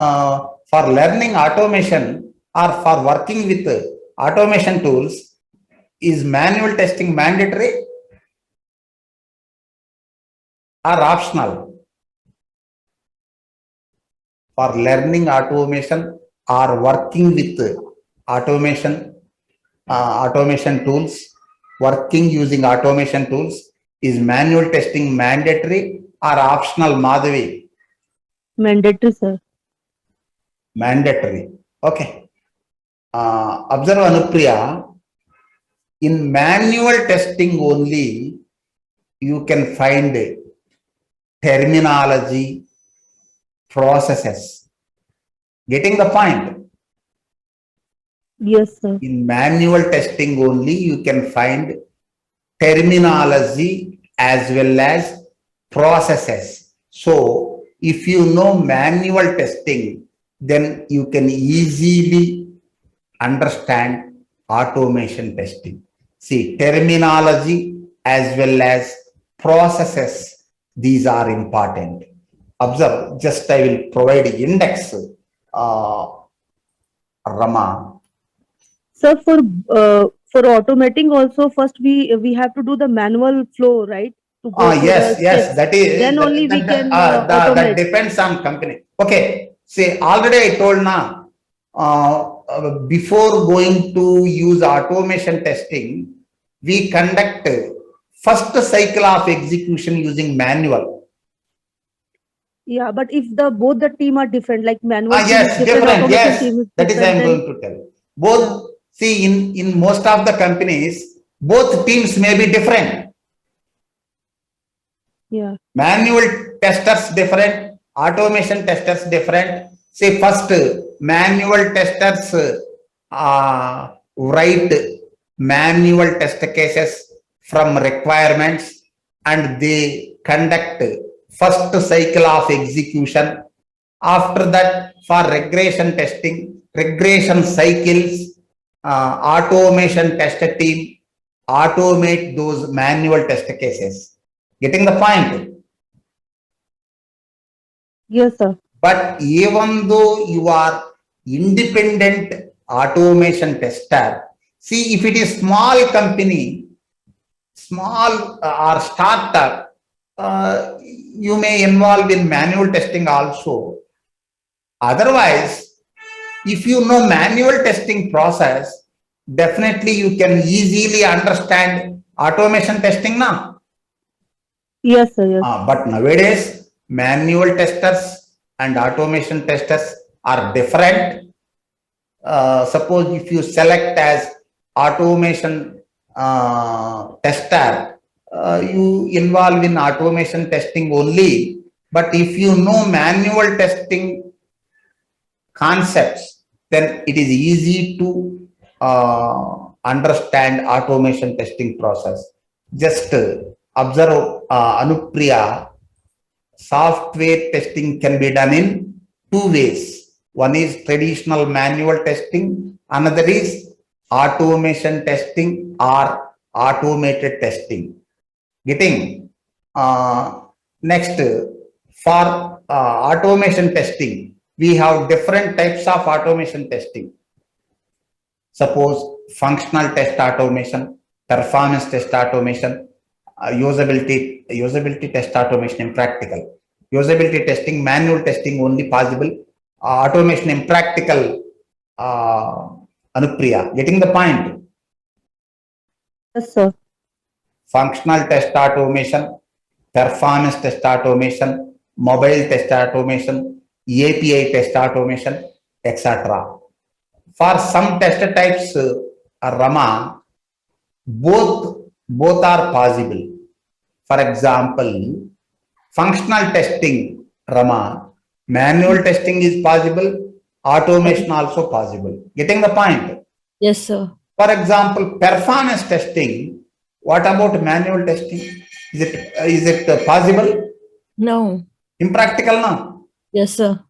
for learning automation or for working with automation tools, is manual testing mandatory or optional? For learning automation or working with automation tools, working using automation tools, is manual testing mandatory or optional, Madhavi? Mandatory, sir. Mandatory. Okay. Observe, Anupriya, in manual testing only you can find terminology, processes. Getting the point? Yes, sir. In manual testing only you can find terminology as well as processes. So if you know manual testing, then you can easily understand automation testing. See, terminology as well as processes, these are important. Observe, just I will provide index, Rama. So for automating also, first we have to do the manual flow, right? To go through the Yes, steps. that is Then only we can that automate. depends on company. Okay, say already I told now, before going to use automation testing, we conduct first cycle of execution using manual. Yeah, but if both the team are different, like manual team Yes, is different, different. automation Yes, team is that is I different, am then going to tell. Both, see, in most of the companies, both teams may be different. yeah. Manual testers different, automation testers different. Say first, manual testers write manual test cases from requirements and they conduct first cycle of execution. After that, for regression testing, regression cycles, automation test team automate those manual test cases. Getting the point? Yes, sir. But even though you are independent automation tester, see, if it is small company, small or startup, you may involve in manual testing also. Otherwise, if you know manual testing process, definitely you can easily understand automation testing now. Yes, sir. Yes. But nowadays, manual testers and automation testers are different. Suppose if you select as automation tester, you involve in automation testing only. But if you know manual testing concepts, then it is easy to understand automation testing process. Just observe, Anupriya, software testing can be done in two ways. One is traditional manual testing, another is automation testing or automated testing. Getting? Next, for automation testing, we have different types of automation testing. Suppose functional test automation, performance test automation, usability test automation impractical. Usability testing, manual testing only possible. Automation impractical. Anupriya, getting the point? Yes, sir. Functional test automation, performance test automation, mobile test automation, API test automation, etc. For some test types, Rama, both are possible. For example, functional testing, Rama, manual testing is possible, automation also possible. Getting the point? Yes, sir. For example, performance testing, what about manual testing? Is it possible? No. Impractical, no? Yes, sir.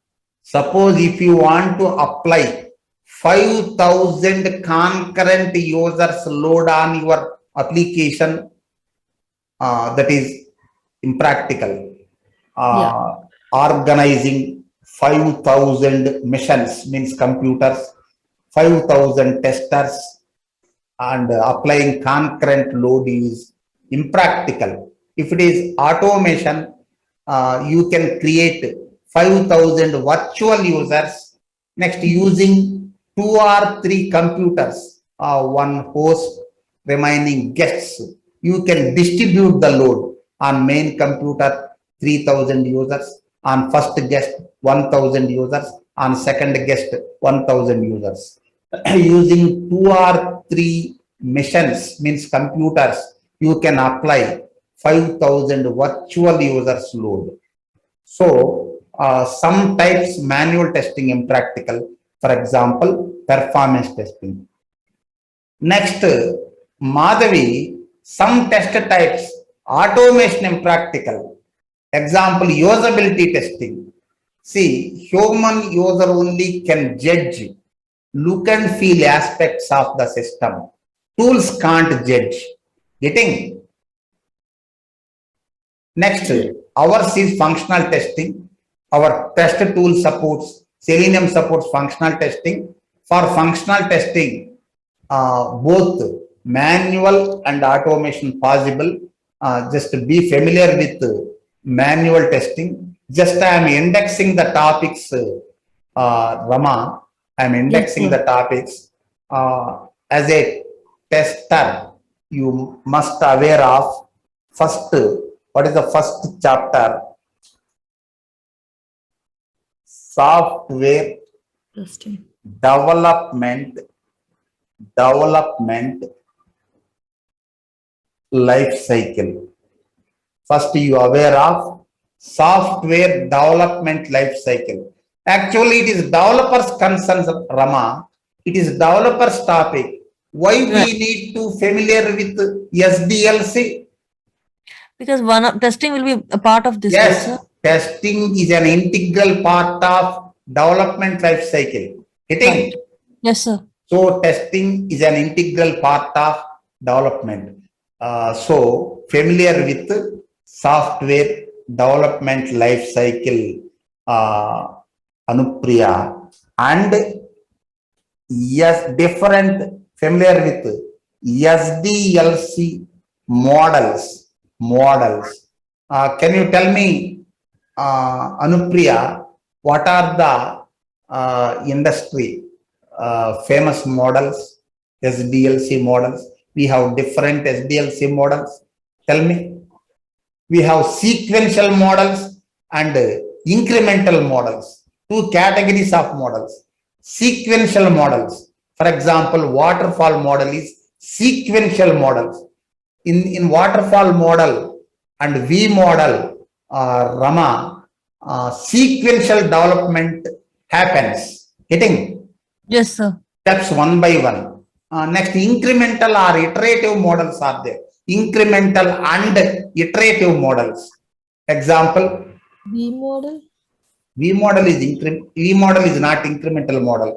Suppose if you want to apply 5,000 concurrent users load on your application, that is impractical. Organizing 5,000 machines means computers, 5,000 testers, and applying concurrent load is impractical. If it is automation, you can create 5,000 virtual users. Next, using 2 or 3 computers, one host, remaining guests. You can distribute the load on main computer 3,000 users, on first guest 1,000 users, on second guest 1,000 users. Using 2 or 3 machines means computers, you can apply 5,000 virtual users load. So some types manual testing impractical. For example, performance testing. Next, Madhavi, some test types automation impractical. Example, usability testing. See, human user only can judge, look and feel aspects of the system. Tools can't judge. Getting? Next, ours is functional testing. Our test tool supports, Selenium supports functional testing. For functional testing, both manual and automation possible. Just be familiar with manual testing. Just I am indexing the topics, Rama. I am indexing Yes, the topics. As a tester, you must aware of first, what is the first chapter? Software Testing. development life cycle. First, you are aware of software development life cycle. Actually, it is developers' concerns, Rama. It is developers' topic. Why we Right. need to familiar with SDLC? Because one of testing will be a part of this, right, Yes, sir? testing is an integral part of development life cycle. Hitting. Right. Yes, sir. So testing is an integral part of development. So familiar with software development life cycle, Anupriya, and yes, different familiar with SDLC models. Can you tell me, Anupriya, what are the industry famous models, SDLC models? We have different SDLC models. Tell me. We have sequential models and incremental models. 2 categories of models. Sequential models. For example, waterfall model is sequential models. In waterfall model and V model, Rama, sequential development happens. Getting? Yes, sir. Steps one by one. Next, incremental or iterative models are there. Incremental and iterative models. Example, B model. V model is not incremental model.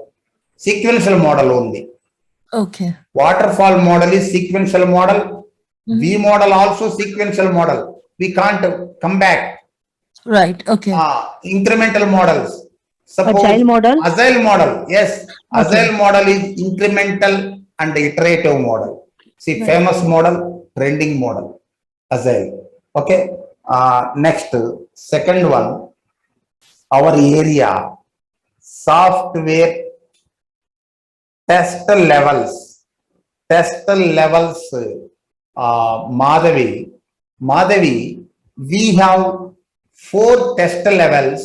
Sequential model only. Okay. Waterfall model is sequential model. V model also sequential model. We can't come back. Right. Okay. Incremental models. Suppose Agile model. Agile model. Yes, Okay. Agile model is incremental and iterative model. See, Right. famous model, trending model, Agile. Okay. Next, second one, our area, software test levels. Madhavi, we have 4 test levels.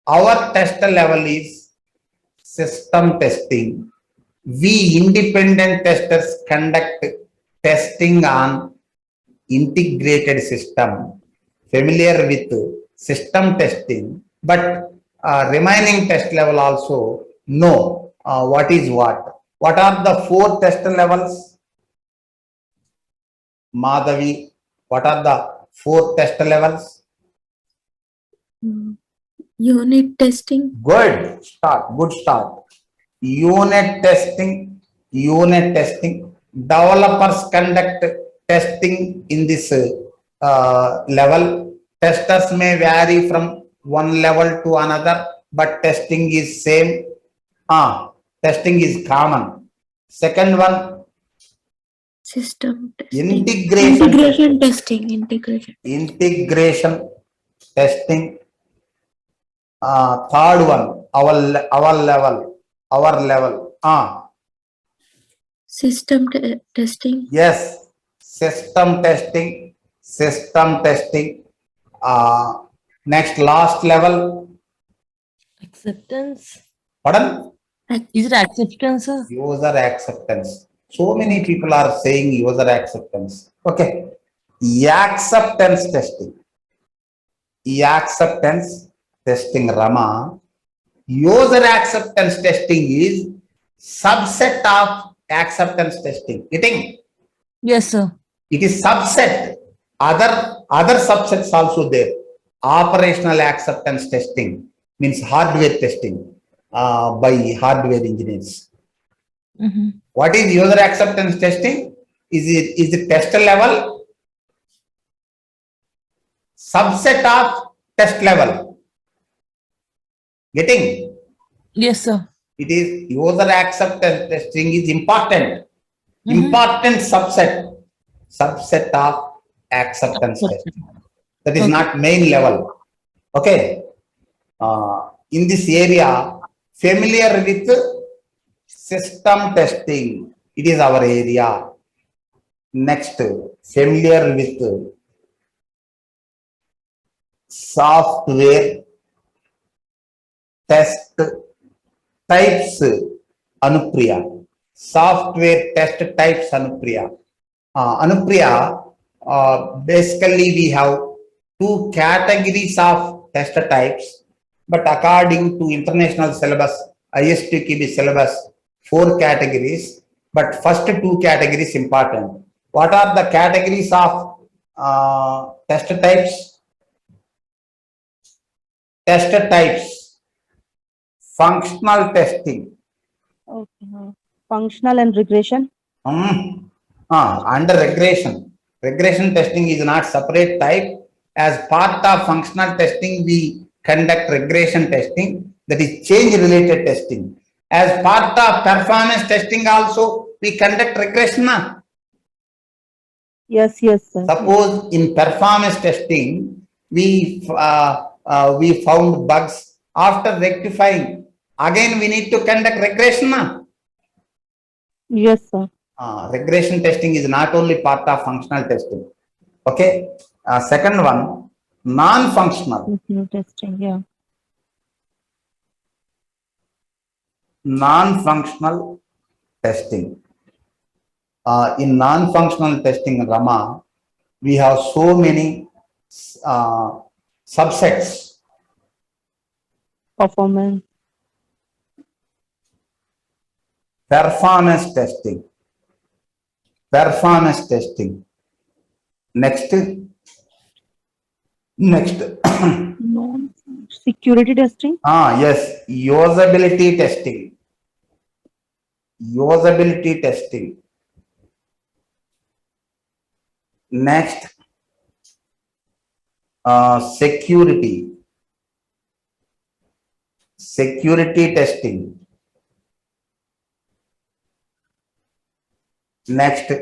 Our test level is system testing. We independent testers conduct testing on integrated system. Familiar with system testing, but remaining test level also know what is what. What are the 4 test levels? Madhavi, what are the 4 test levels? Unit testing. Good start. Unit testing. Developers conduct testing in this level. Testers may vary from one level to another. but testing is same. Testing is common. Second one, System testing. integration testing. integration testing. Third one, our level. System testing. Yes, system testing. Next, last level. Acceptance. Pardon? Is it acceptance, sir? User acceptance. So many people are saying user acceptance. Okay. Acceptance testing. Acceptance testing, Rama. User acceptance testing is subset of acceptance testing. Getting? Yes, sir. It is subset. Other subsets also there. Operational acceptance testing means hardware testing by hardware engineers. What is user acceptance testing? Is the test level subset of test level? Getting? Yes, sir. It is user acceptance testing is important. Important subset of acceptance testing. That is not main level. Okay. In this area, familiar with system testing. It is our area. Next, familiar with software test types, Anupriya. Software test types, Anupriya. Anupriya, basically we have two categories of test types, but according to international syllabus, ISTQB syllabus, 4 categories, but first 2 categories important. What are the categories of test types? Test types, functional testing. Okay. Functional and regression. Under regression testing is not separate type. As part of functional testing, we conduct regression testing, that is change related testing. As part of performance testing also, we conduct regression. Yes, sir. Suppose in performance testing, we found bugs. After rectifying, again we need to conduct regression. Yes, sir. Regression testing is not only part of functional testing. Okay. Second one, non-functional. Testing, yeah. Non-functional testing. In non-functional testing, Rama, we have so many subsets. Performance. Performance testing. Performance testing. Next. Security testing. Yes, usability testing. Usability testing. Next, security testing. Next,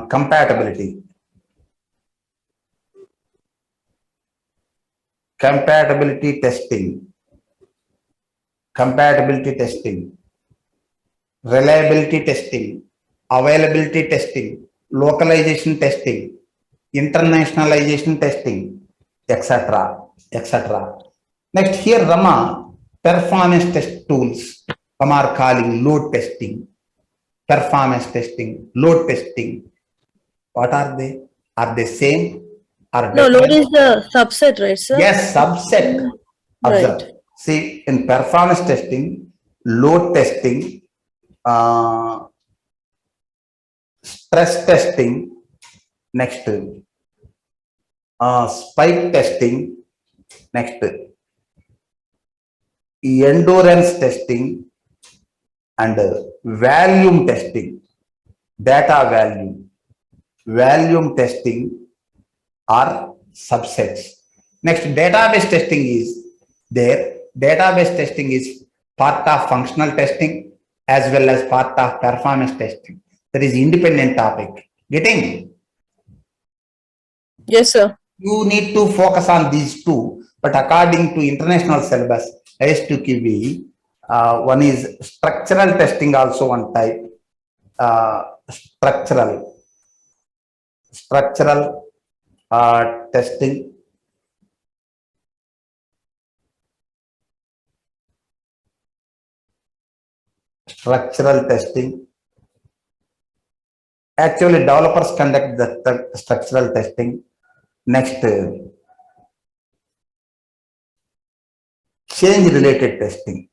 compatibility. Compatibility testing. Reliability testing, availability testing, localization testing, internationalization testing, etc. Next, here Rama, performance test tools. Some are calling load testing, performance testing, load testing. What are they? Are they same? Or No, different? load is the subset, right, sir? Yes, subset. Observe. Right. See, in performance testing, load testing, stress testing, next, spike testing, next, endurance testing, and volume testing, data volume testing, or subsets. Next, database testing is there. Database testing is part of functional testing as well as part of performance testing. That is independent topic. Getting? Yes, sir. You need to focus on these two, but according to international syllabus, S2QB, one is structural testing, also one type. Structural testing. Structural testing. Actually, developers conduct the structural testing. Next, change related testing.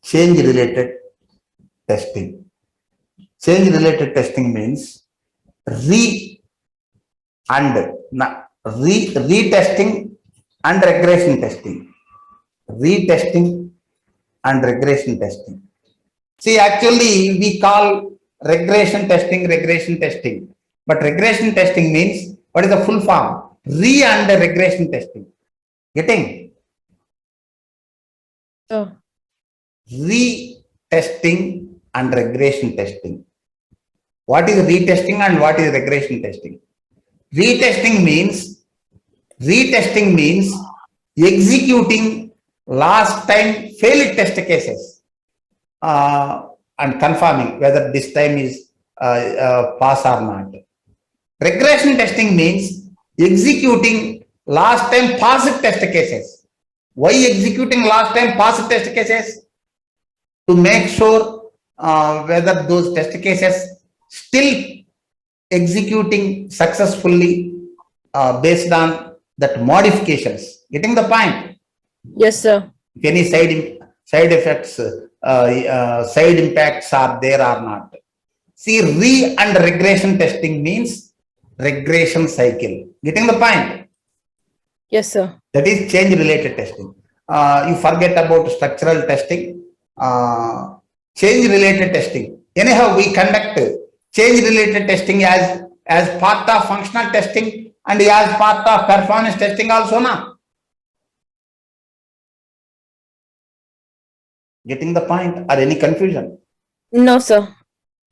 Change related testing. Change related testing means retesting and regression testing. Retesting and regression testing. See, actually, we call regression testing, but regression testing means, what is the full form? And regression testing. Getting? Oh. Retesting and regression testing. What is retesting and what is regression testing? Retesting means executing last time failed test cases and confirming whether this time is pass or not. Regression testing means executing last time passed test cases. Why executing last time passed test cases? To make sure whether those test cases still executing successfully based on that modifications. Getting the point? Yes, sir. If any side effects, side impacts are there or not. See, and regression testing means regression cycle. Getting the point? Yes, sir. That is change related testing. You forget about structural testing, change related testing. Anyhow, we conduct change related testing as part of functional testing and as part of performance testing also now. Getting the point or any confusion? No, sir.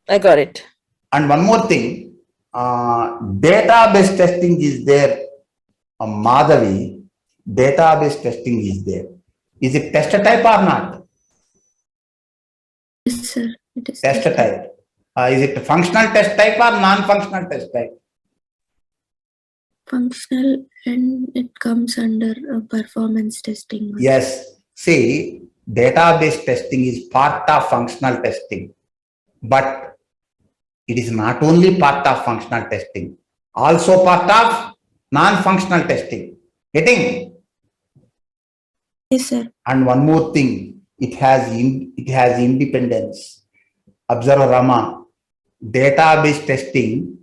I got it. And one more thing, database testing is there. Madhavi, database testing is there. Is it test type or not? Yes, sir. It is Test type. Is it functional test type or non-functional test type? functional, and it comes under performance testing. Yes. See, database testing is part of functional testing, but it is not only part of functional testing, also part of non-functional testing. Getting? Yes, sir. And one more thing, it has independence. Observe, Rama, database testing,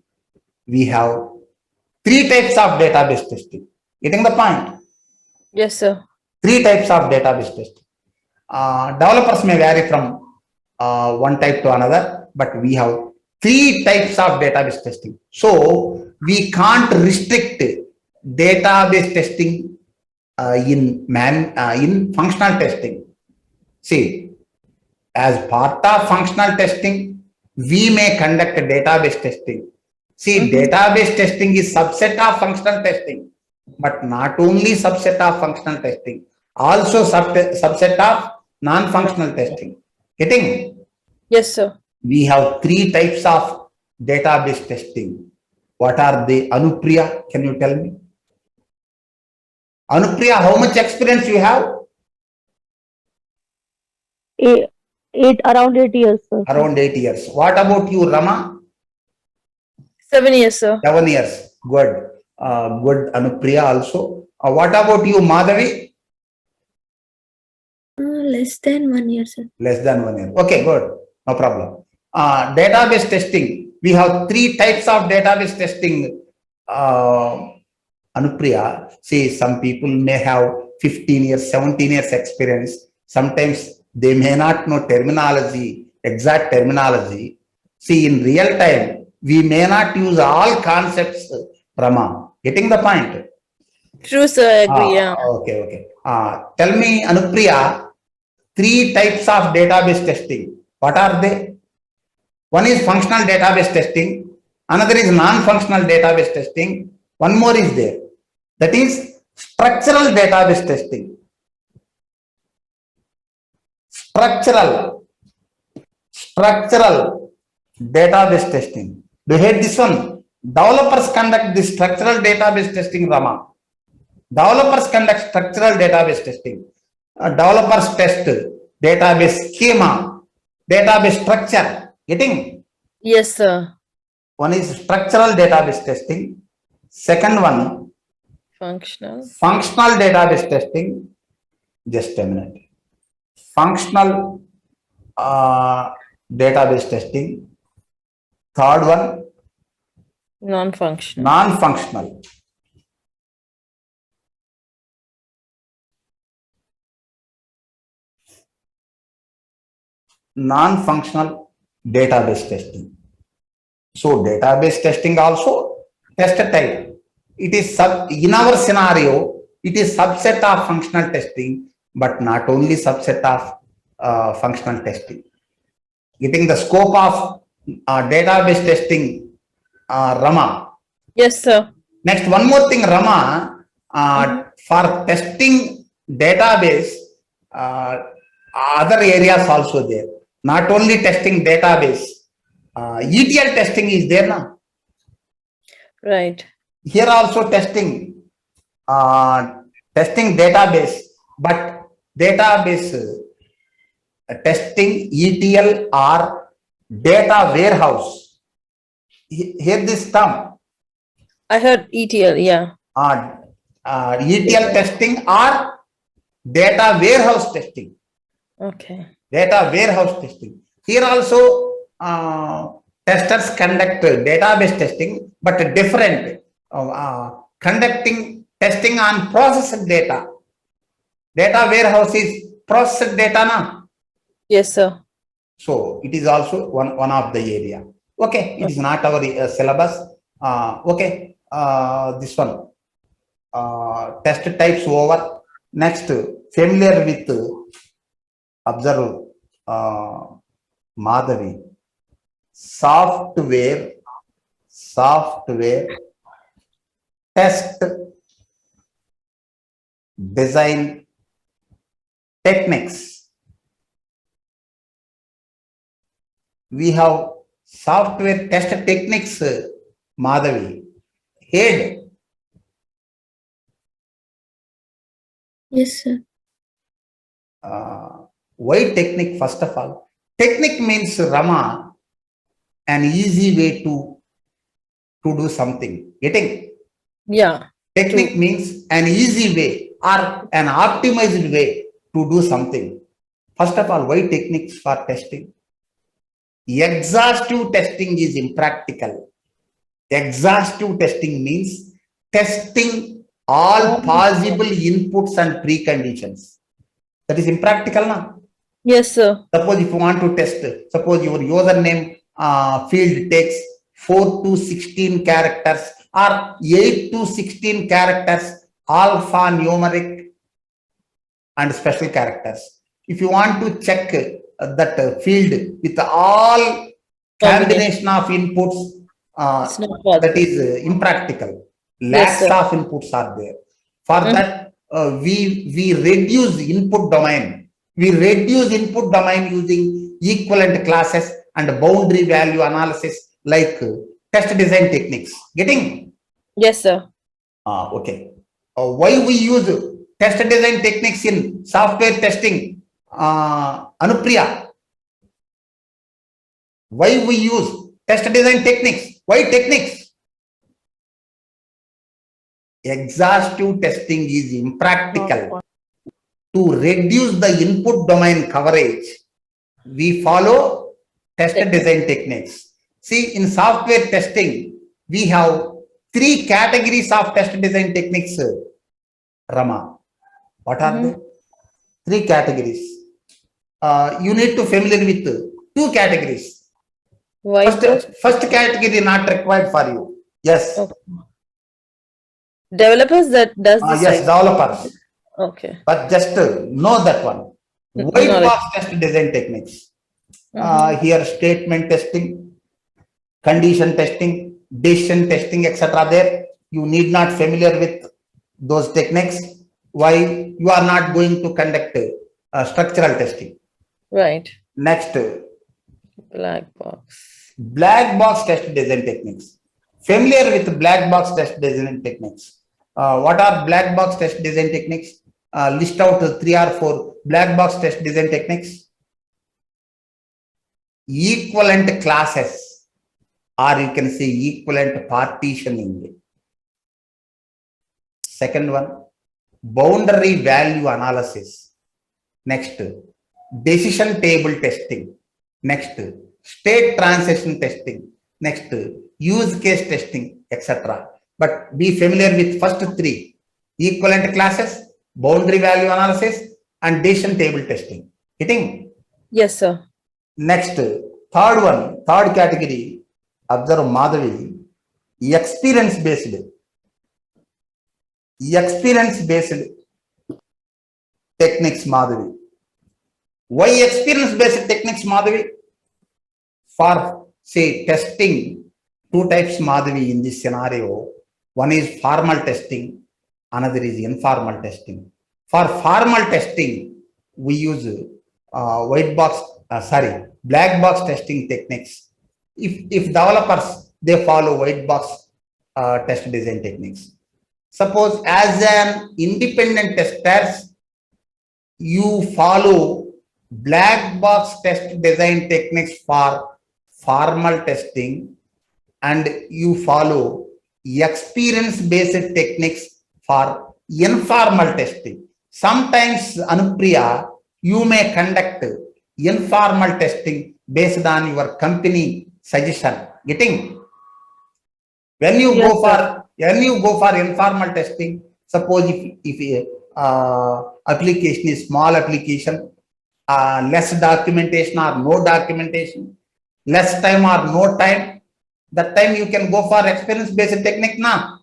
we have 3 types of database testing. Getting the point? Yes, sir. 3 types of database testing. Developers may vary from one type to another, but we have 3 types of database testing. So we can't restrict database testing in functional testing. See, as part of functional testing, we may conduct database testing. See, database testing is subset of functional testing, but not only subset of functional testing, also subset of non-functional testing. Getting? Yes, sir. We have 3 types of database testing. What are they? Anupriya, can you tell me? Anupriya, how much experience you have? Around 8 years, sir. Around 8 years. What about you, Rama? 7 years, sir. 7 years. Good. Good, Anupriya also. What about you, Madhavi? Less than 1 year, sir. Less than 1 year. Okay, good. No problem. Database testing. We have 3 types of database testing. Anupriya, see, some people may have 15 years, 17 years experience. Sometimes they may not know terminology, exact terminology. See, in real time, We may not use all concepts, Rama. Getting the point? True, sir. I agree. Yeah. Okay. Tell me, Anupriya, 3 types of database testing. What are they? One is functional database testing. Another is non-functional database testing. One more is there. That is structural database testing. Structural database testing. Do you hear this one? Developers conduct this structural database testing, Rama. Developers conduct structural database testing. Developers test database schema, database structure. Getting? Yes, sir. One is structural database testing. Second one, Functional. functional database testing. Just a minute. Functional database testing. Third one, Non-functional. non-functional. Non-functional database testing. So database testing also test type. It is in our scenario, it is subset of functional testing, but not only subset of functional testing. Getting the scope of database testing, Rama. Yes, sir. Next, one more thing, Rama, for testing database, other areas also there. Not only testing database, ETL testing is there now. Right. Here also testing database, but database testing ETL or data warehouse. Hear this term. I heard ETL. Yeah. ETL testing or data warehouse testing. Okay. Data warehouse testing. Here also testers conduct database testing, but different. Conducting testing on processed data. Data warehouse is processed data now. Yes, sir. So it is also one of the area. Okay, it is not our syllabus. Okay, this one. Test types over. Next, familiar with observe Madhavi. Software test design techniques. We have software test techniques, Madhavi. Head. Yes, sir. Why technique? First of all, technique means, Rama, an easy way to do something. Getting? Yeah. Technique means an easy way or an optimized way to do something. First of all, why techniques for testing? Exhaustive testing is impractical. Exhaustive testing means testing all possible inputs and preconditions. That is impractical now. Yes, sir. Suppose if you want to test, suppose your username field takes 4 to 16 characters or 8 to 16 characters, alphanumeric and special characters. If you want to check that field with all combination of inputs, that is impractical. Lakhs of inputs are there. For that, we reduce input domain. We reduce input domain using equivalent classes and boundary value analysis like test design techniques. Getting? Yes, sir. Okay. Why we use test design techniques in software testing, Anupriya? Why we use test design techniques? Why techniques? Exhaustive testing is impractical. To reduce the input domain coverage, we follow test design techniques. See, in software testing, we have 3 categories of test design techniques, Rama. What are they? 3 categories. You need to familiar with 2 categories. Why? First category not required for you. Yes. Okay. Developers that does this. Yes, side. developers. Okay. But just know that one. White Knowledge. box test design techniques. Mhm. Here statement testing, condition testing, decision testing, etc. There you need not familiar with those techniques. Why you are not going to conduct structural testing? Right. Next, Black box. black box test design techniques. Familiar with black box test design techniques? What are black box test design techniques? List out 3 or 4 black box test design techniques. Equivalent classes, or you can say equivalent partitioning. Second one, boundary value analysis. Next, decision table testing. Next, state transition testing. Next, use case testing, etc. But be familiar with first 3: equivalent classes, boundary value analysis, and decision table testing. Hitting? Yes, sir. Next, third category, observe Madhavi, experience-based techniques, Madhavi. Why experience-based techniques, Madhavi? For, say, testing, 2 types, Madhavi, in this scenario. One is formal testing, another is informal testing. For formal testing, we use black box testing techniques. If developers, they follow white box test design techniques. Suppose as an independent tester, you follow black box test design techniques for formal testing, and you follow experience based techniques for informal testing. Sometimes, Anupriya, you may conduct informal testing based on your company suggestion. Getting? When you Yes, go for informal testing, suppose if application is small application, less documentation or no documentation, less time or no time, that time you can go for experience based technique now.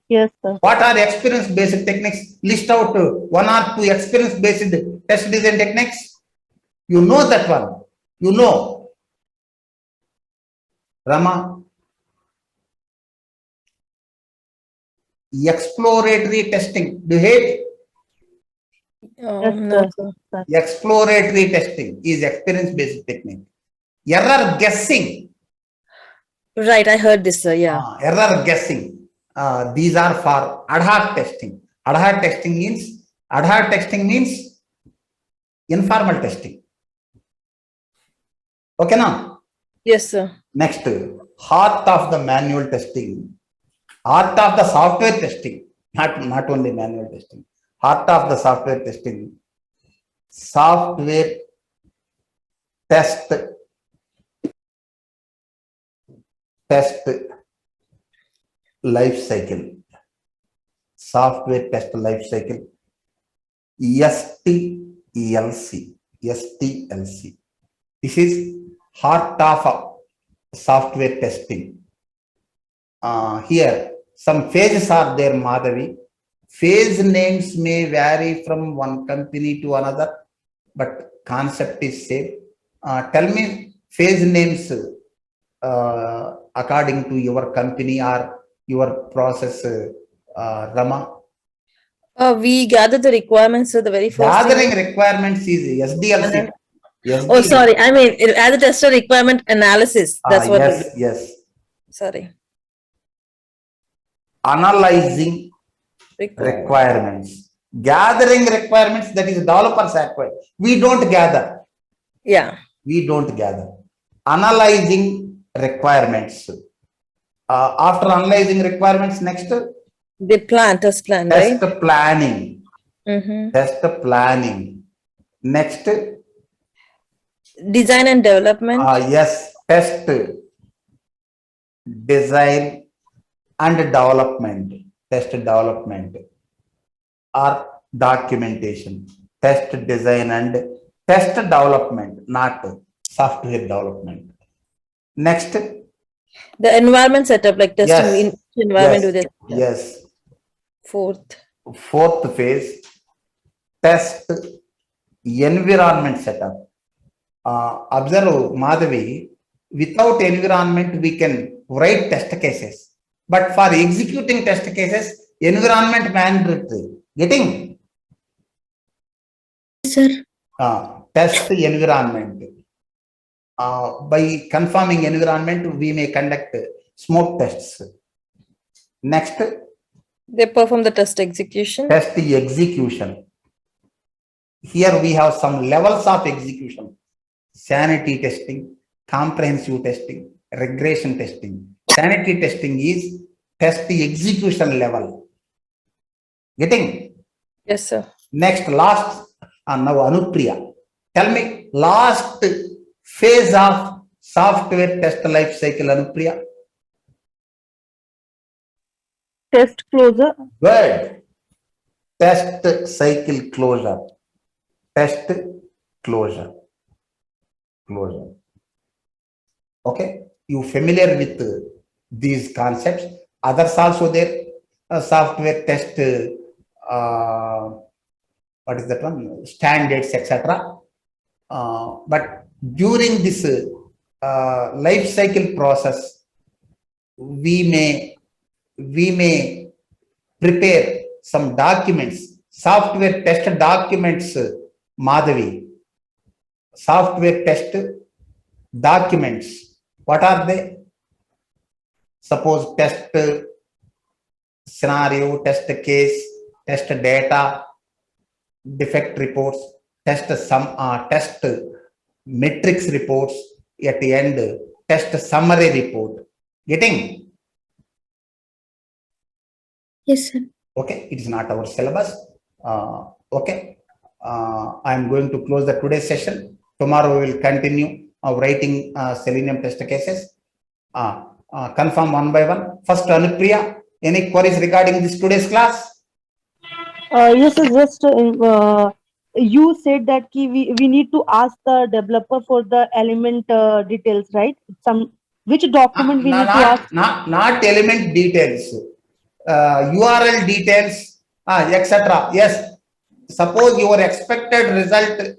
Yes, sir. What are experience based techniques? List out 1 or 2 experience based test design techniques. You know that one. You know. Rama. Exploratory testing. Do you hate? Yes, No, sir. sir. Exploratory testing is experience based technique. Error guessing. Right, I heard this, sir. Yeah. Error guessing. These are for ad hoc testing. Ad hoc testing means informal testing. Okay, now. Yes, sir. Next, heart of the manual testing. Heart of the software testing. Not only manual testing. Heart of the software testing. Software test life cycle. Software test life cycle. STLC. This is heart of software testing. Here, some phases are there, Madhavi. Phase names may vary from one company to another, but concept is same. Tell me phase names according to your company or your process, Rama. We gather the requirements, so the very first Gathering thing. requirements is SDLC. Oh, sorry. I mean, as a tester requirement analysis. That's what. Yes. Sorry. Analyzing requirements. Gathering requirements, that is developers acquired. We don't gather. Yeah. We don't gather. Analyzing requirements. After analyzing requirements, next. The test plan, right? Test planning. Mm-hmm. Test planning. Next. Design and development. Yes, test, design and development. Test development or documentation. Test design and test development, not software development. Next. The environment setup, like testing Yes. in environment Yes. with it. Yes. Fourth phase, test environment setup. Observe, Madhavi, without environment, we can write test cases. But for executing test cases, environment mandatory. Getting? Yes, sir. Test environment. By confirming environment, we may conduct smoke tests. Next. they perform the test execution. Test execution. Here we have some levels of execution. Sanity testing, comprehensive testing, regression testing. Sanity testing is test the execution level. Getting? Yes, sir. Next, last, now Anupriya. Tell me, last phase of software test life cycle, Anupriya. Test closure. Good. Test cycle closure. Test closure. Okay, you familiar with these concepts? Others also there. Software test. What is that one? Standards, etc. But during this life cycle process, we may prepare some documents, software test documents, Madhavi. Software test documents. What are they? Suppose test scenario, test case, test data, defect reports, test metrics reports, at the end, test summary report. Getting? Yes, sir. Okay, it is not our syllabus. Okay, I am going to close the today's session. Tomorrow we will continue writing Selenium test cases. Confirm one by one. First, Anupriya, any queries regarding this today's class? Yes, sir, just you said that we need to ask the developer for the element details, right? Which document we need to ask? Not element details, URL details, etc. Yes, suppose your expected result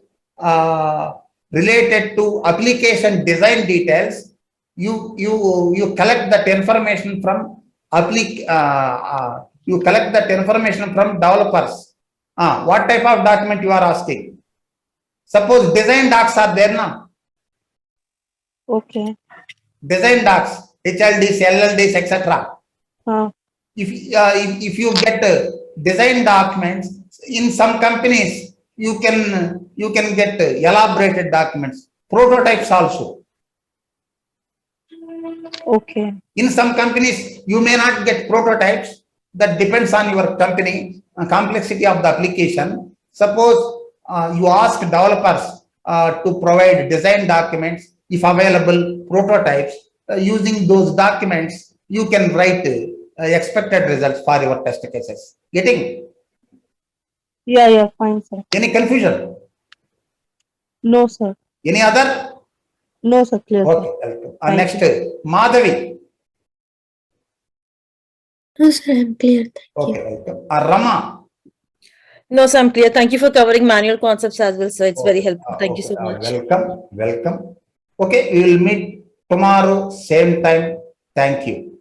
related to application design details, you collect that information from developers. What type of document you are asking? Suppose design docs are there now. Okay. Design docs, HLDs, LLDs, etc. If you get design documents in some companies, you can get elaborated documents, prototypes also. Okay. In some companies, you may not get prototypes. That depends on your company, complexity of the application. Suppose you ask developers to provide design documents, if available, prototypes. Using those documents, you can write expected results for your test cases. Getting? Yeah, fine, sir. Any confusion? No, sir. Any other? No, sir, clear. Okay. Next, Madhavi. No, sir, I'm clear. Thank you. Okay, welcome. Rama. No, sir, I'm clear. Thank you for covering manual concepts as well, sir. It's very helpful. Thank you so much. Welcome. Okay, we will meet tomorrow, same time. Thank you.